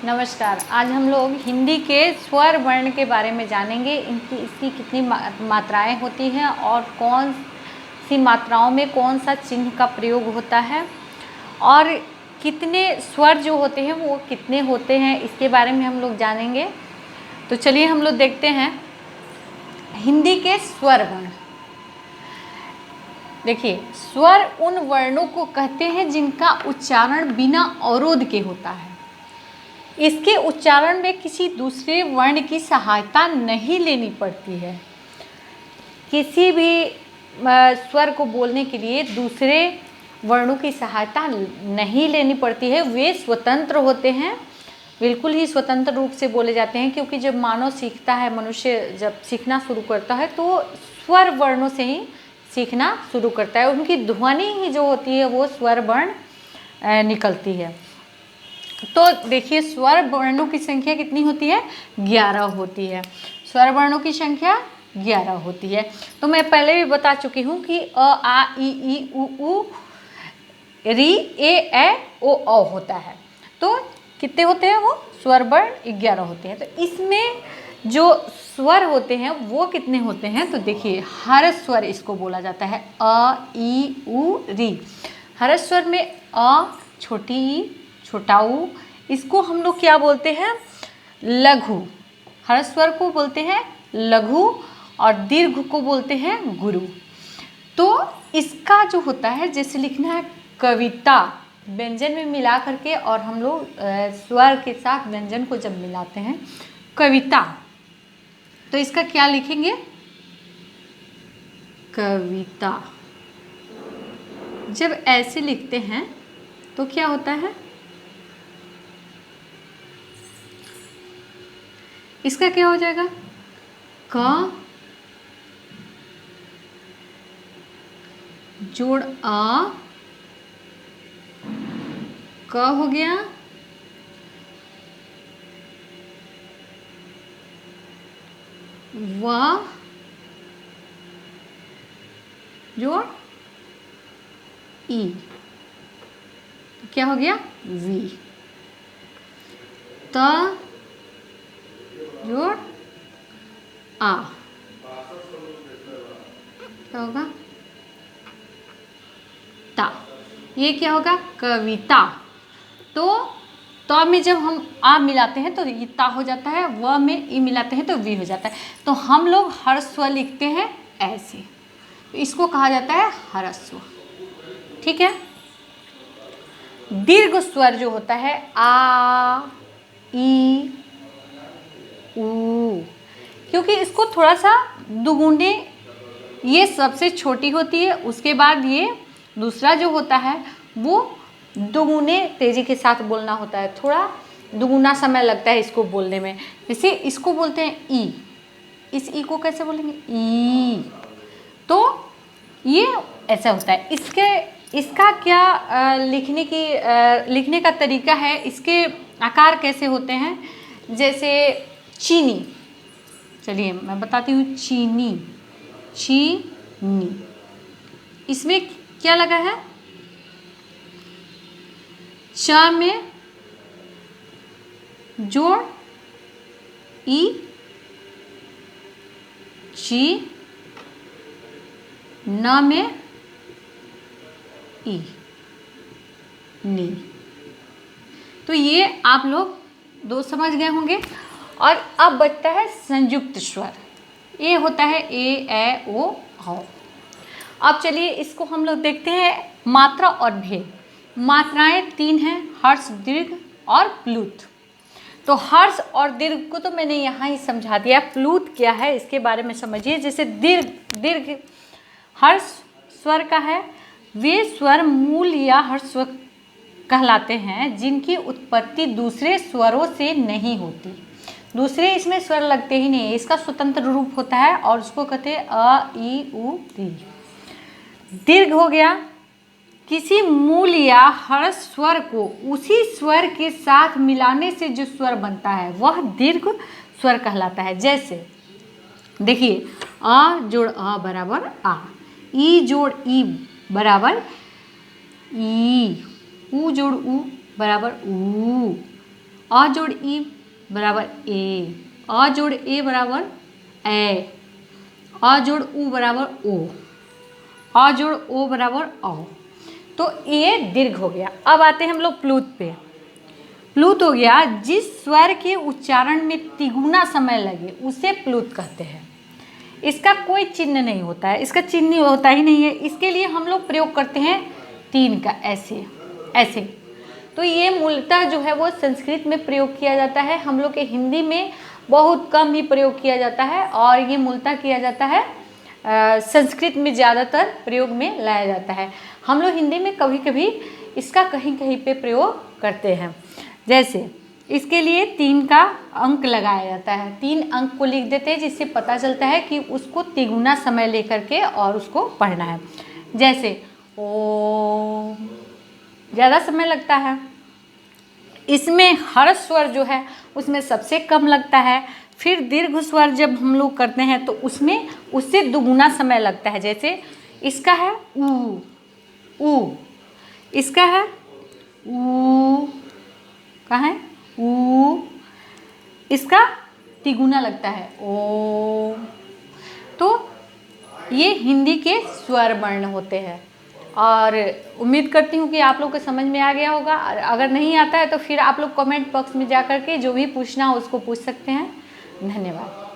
नमस्कार। आज हम लोग हिंदी के स्वर वर्ण के बारे में जानेंगे। इसकी कितनी मात्राएं होती हैं और कौन सी मात्राओं में कौन सा चिन्ह का प्रयोग होता है और कितने स्वर जो होते हैं वो कितने होते हैं, इसके बारे में हम लोग जानेंगे। तो चलिए हम लोग देखते हैं हिंदी के स्वर वर्ण। देखिए, स्वर उन वर्णों को कहते हैं जिनका उच्चारण बिना अवरोध के होता है। इसके उच्चारण में किसी दूसरे वर्ण की सहायता नहीं लेनी पड़ती है। किसी भी स्वर को बोलने के लिए दूसरे वर्णों की सहायता नहीं लेनी पड़ती है। वे स्वतंत्र होते हैं, बिल्कुल ही स्वतंत्र रूप से बोले जाते हैं, क्योंकि जब मानव सीखता है, मनुष्य जब सीखना शुरू करता है तो स्वर वर्णों से ही सीखना शुरू करता है। उनकी ध्वनि ही जो होती है वो स्वर वर्ण निकलती है। तो देखिए, स्वर वर्णों की संख्या कितनी होती है? 11 होती है। स्वर वर्णों की संख्या 11 होती है। तो मैं पहले भी बता चुकी हूँ कि अ, आ, ई, उ, री, ए, ओ, औ होता है। तो कितने होते हैं वो? स्वर वर्ण 11 होते हैं। तो इसमें जो स्वर होते हैं वो कितने होते हैं? तो देखिए, हर स्वर इसको बोला जाता है। अ, ई, उ, री। हर स्वर में अ, छोटी ई, छोटा ऊ, इसको हम लोग क्या बोलते हैं? लघु। हर स्वर को बोलते हैं लघु और दीर्घ को बोलते हैं गुरु। तो इसका जो होता है, जैसे लिखना है कविता, व्यंजन में मिला करके, और हम लोग स्वर के साथ व्यंजन को जब मिलाते हैं कविता, तो इसका क्या लिखेंगे? कविता। जब ऐसे लिखते हैं तो क्या होता है? इसका क्या हो जाएगा? क जोड़ आ, क हो गया, व जोड़ ई, क्या हो गया? वी। त जोड़ आ, क्या होगा? ता। ये क्या होगा? कविता। तो त में जब हम आ मिलाते हैं तो ये ता हो जाता है, व में ई मिलाते हैं तो वी हो जाता है। तो हम लोग हर्स्व लिखते हैं ऐसे, तो इसको कहा जाता है हरस्व। ठीक है। दीर्घ स्वर जो होता है आ, ई, ऊ, क्योंकि इसको थोड़ा सा दुगुने, ये सबसे छोटी होती है, उसके बाद ये दूसरा जो होता है वो दुगुने तेजी के साथ बोलना होता है। थोड़ा दुगुना समय लगता है इसको बोलने में। जैसे इसको बोलते हैं ई, इस ई को कैसे बोलेंगे? ई। तो ये ऐसा होता है। इसका क्या लिखने का तरीका है, इसके आकार कैसे होते हैं? जैसे चीनी, चलिए मैं बताती हूँ। चीनी, चीनी, इसमें क्या लगा है? च में जोड़ ई, ची, न में ई, नी। तो ये आप लोग दो समझ गए होंगे। और अब बचता है संयुक्त स्वर। ये होता है ए, ए, ओ, औ। अब चलिए इसको हम लोग देखते हैं मात्रा और भेद। मात्राएं 3 हैं, हर्ष, दीर्घ और प्लुत। तो हर्ष और दीर्घ को तो मैंने यहाँ ही समझा दिया। प्लुत क्या है इसके बारे में समझिए। जैसे दीर्घ हर्ष स्वर का है। वे स्वर मूल या हर्ष स्वर कहलाते हैं जिनकी उत्पत्ति दूसरे स्वरों से नहीं होती। दूसरे इसमें स्वर लगते ही नहीं, इसका स्वतंत्र रूप होता है और उसको कहते हैं अ, ई, उ, री। दीर्घ हो गया, किसी मूल या हर्ष स्वर को उसी स्वर के साथ मिलाने से जो स्वर बनता है वह दीर्घ स्वर कहलाता है। जैसे देखिए, अ जोड़ अ बराबर आ, ई जोड़ ई बराबर ई, उ जोड़ उ बराबर ऊ, अ जोड़ ई बराबर ए, अ जोड़ ए बराबर ए, अ जोड़ उ बराबर ओ, अ जोड़ ओ बराबर औ। तो ये दीर्घ हो गया। अब आते हैं हम लोग प्लुत पे। प्लुत हो गया, जिस स्वर के उच्चारण में तिगुना समय लगे उसे प्लुत कहते हैं। इसका कोई चिन्ह नहीं होता है, इसका चिन्ह होता ही नहीं है। इसके लिए हम लोग प्रयोग करते हैं तीन का, ऐसे ऐसे। तो ये मूलतः जो है वो संस्कृत में प्रयोग किया जाता है, हम लोग के हिंदी में बहुत कम ही प्रयोग किया जाता है, और ये मूलतः किया जाता है संस्कृत में ज़्यादातर प्रयोग में लाया जाता है। हम लोग हिंदी में कभी कभी इसका कहीं कहीं पे प्रयोग करते हैं। जैसे इसके लिए 3 का अंक लगाया जाता है, 3 अंक को लिख देते हैं, जिससे पता चलता है कि उसको तिगुना समय लेकर के और उसको पढ़ना है। जैसे ओ, ज़्यादा समय लगता है। इसमें हर स्वर जो है उसमें सबसे कम लगता है। फिर दीर्घ स्वर जब हम लोग करते हैं तो उसमें उससे दुगुना समय लगता है। जैसे इसका है ऊ, ऊ, इसका है ऊ, कहाँ है ऊ, इसका तिगुना लगता है ओ। तो ये हिंदी के स्वर वर्ण होते हैं, और उम्मीद करती हूँ कि आप लोग को समझ में आ गया होगा। अगर नहीं आता है तो फिर आप लोग कमेंट बॉक्स में जा कर के जो भी पूछना हो उसको पूछ सकते हैं। धन्यवाद।